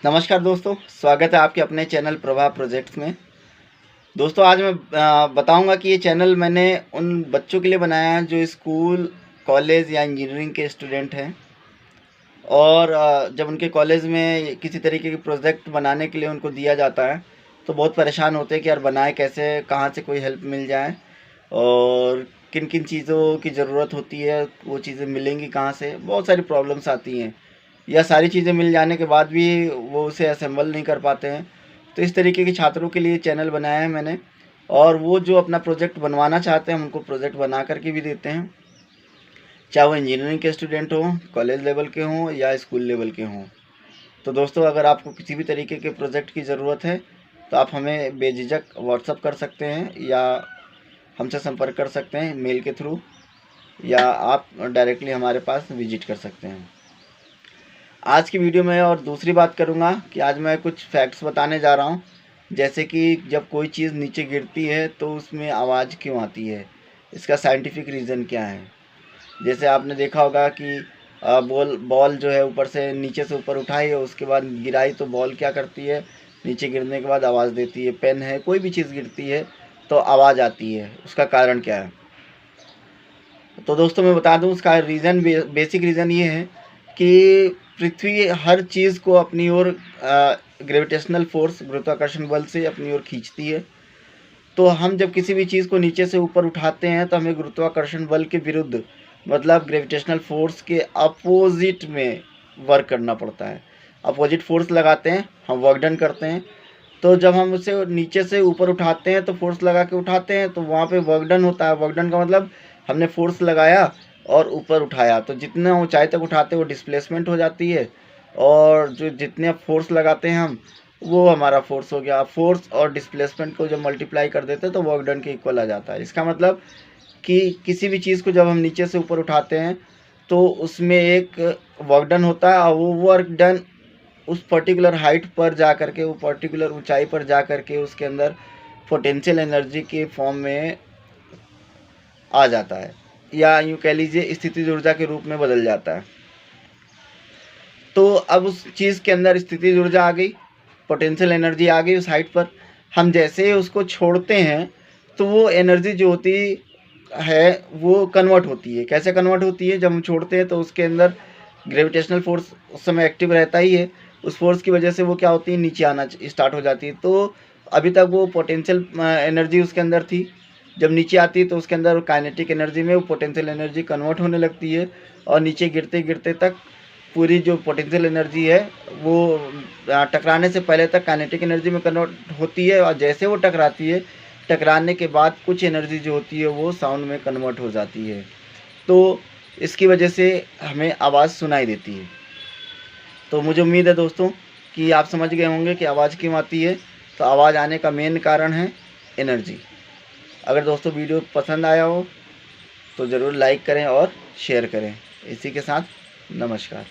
नमस्कार दोस्तों, स्वागत है आपके अपने चैनल प्रभा प्रोजेक्ट्स में। दोस्तों आज मैं बताऊंगा कि ये चैनल मैंने उन बच्चों के लिए बनाया है जो स्कूल, कॉलेज या इंजीनियरिंग के स्टूडेंट हैं और जब उनके कॉलेज में किसी तरीके के प्रोजेक्ट बनाने के लिए उनको दिया जाता है तो बहुत परेशान होते हैं कि यार बनाए कैसे, कहाँ से कोई हेल्प मिल जाए और किन किन चीज़ों की ज़रूरत होती है, वो चीज़ें मिलेंगी कहाँ से। बहुत सारी प्रॉब्लम्स आती हैं या सारी चीज़ें मिल जाने के बाद भी वो उसे असेंबल नहीं कर पाते हैं। तो इस तरीके के छात्रों के लिए चैनल बनाया है मैंने, और वो जो अपना प्रोजेक्ट बनवाना चाहते हैं हम उनको प्रोजेक्ट बना करके भी देते हैं, चाहे वो इंजीनियरिंग के स्टूडेंट हों, कॉलेज लेवल के हों या स्कूल लेवल के हों। तो दोस्तों अगर आपको किसी भी तरीके के प्रोजेक्ट की ज़रूरत है तो आप हमें बेझिझक व्हाट्सअप कर सकते हैं या हमसे संपर्क कर सकते हैं मेल के थ्रू, या आप डायरेक्टली हमारे पास विजिट कर सकते हैं। आज की वीडियो में और दूसरी बात करूंगा कि आज मैं कुछ फैक्ट्स बताने जा रहा हूं, जैसे कि जब कोई चीज़ नीचे गिरती है तो उसमें आवाज़ क्यों आती है, इसका साइंटिफिक रीज़न क्या है। जैसे आपने देखा होगा कि बॉल जो है ऊपर से नीचे से ऊपर उठाई और उसके बाद गिराई तो बॉल क्या करती है, नीचे गिरने के बाद आवाज़ देती है। पेन है, कोई भी चीज़ गिरती है तो आवाज़ आती है, उसका कारण क्या है। तो दोस्तों मैं बता दूं उसका रीज़न, बेसिक रीज़न ये है कि पृथ्वी हर चीज़ को अपनी ओर ग्रेविटेशनल फोर्स, गुरुत्वाकर्षण बल से अपनी ओर खींचती है। तो हम जब किसी भी चीज़ को नीचे से ऊपर उठाते हैं तो हमें गुरुत्वाकर्षण बल के विरुद्ध, मतलब ग्रेविटेशनल फोर्स के अपोजिट में वर्क करना पड़ता है। अपोजिट फोर्स लगाते हैं, हम वर्क डन करते हैं। तो जब हम उसे नीचे से ऊपर उठाते हैं तो फोर्स लगा के उठाते हैं तो वहाँ पे वर्क डन होता है। वर्क डन का मतलब हमने फोर्स लगाया और ऊपर उठाया, तो जितना ऊंचाई तक उठाते हैं वो डिस्प्लेसमेंट हो जाती है, और जो जितने फोर्स लगाते हैं हम वो हमारा फोर्स हो गया। फोर्स और डिस्प्लेसमेंट को जब मल्टीप्लाई कर देते हैं तो वर्क डन के इक्वल आ जाता है। इसका मतलब कि किसी भी चीज़ को जब हम नीचे से ऊपर उठाते हैं तो उसमें एक वर्क डन होता है, और वो वर्क डन उस पर्टिकुलर हाइट पर जा कर के, वो पर्टिकुलर ऊंचाई पर जा कर के उसके अंदर पोटेंशियल एनर्जी के फॉर्म में आ जाता है, या यूँ कह लीजिए स्थितिज ऊर्जा के रूप में बदल जाता है। तो अब उस चीज़ के अंदर स्थितिज ऊर्जा आ गई, पोटेंशियल एनर्जी आ गई उस हाइट पर। हम जैसे ही उसको छोड़ते हैं तो वो एनर्जी जो होती है वो कन्वर्ट होती है। कैसे कन्वर्ट होती है, जब हम छोड़ते हैं तो उसके अंदर ग्रेविटेशनल फोर्स उस समय एक्टिव रहता ही है। उस फोर्स की वजह से वो क्या होती है, नीचे आना स्टार्ट हो जाती है। तो अभी तक वो पोटेंशियल एनर्जी उसके अंदर थी, जब नीचे आती है तो उसके अंदर काइनेटिक एनर्जी में वो पोटेंशियल एनर्जी कन्वर्ट होने लगती है, और नीचे गिरते गिरते तक पूरी जो पोटेंशियल एनर्जी है वो टकराने से पहले तक काइनेटिक एनर्जी में कन्वर्ट होती है, और जैसे वो टकराती है, टकराने के बाद कुछ एनर्जी जो होती है वो साउंड में कन्वर्ट हो जाती है। तो इसकी वजह से हमें आवाज़ सुनाई देती है। तो मुझे उम्मीद है दोस्तों कि आप समझ गए होंगे कि आवाज़ क्यों आती है। तो आवाज़ आने का मेन कारण है एनर्जी। अगर दोस्तों वीडियो पसंद आया हो तो ज़रूर लाइक करें और शेयर करें। इसी के साथ नमस्कार।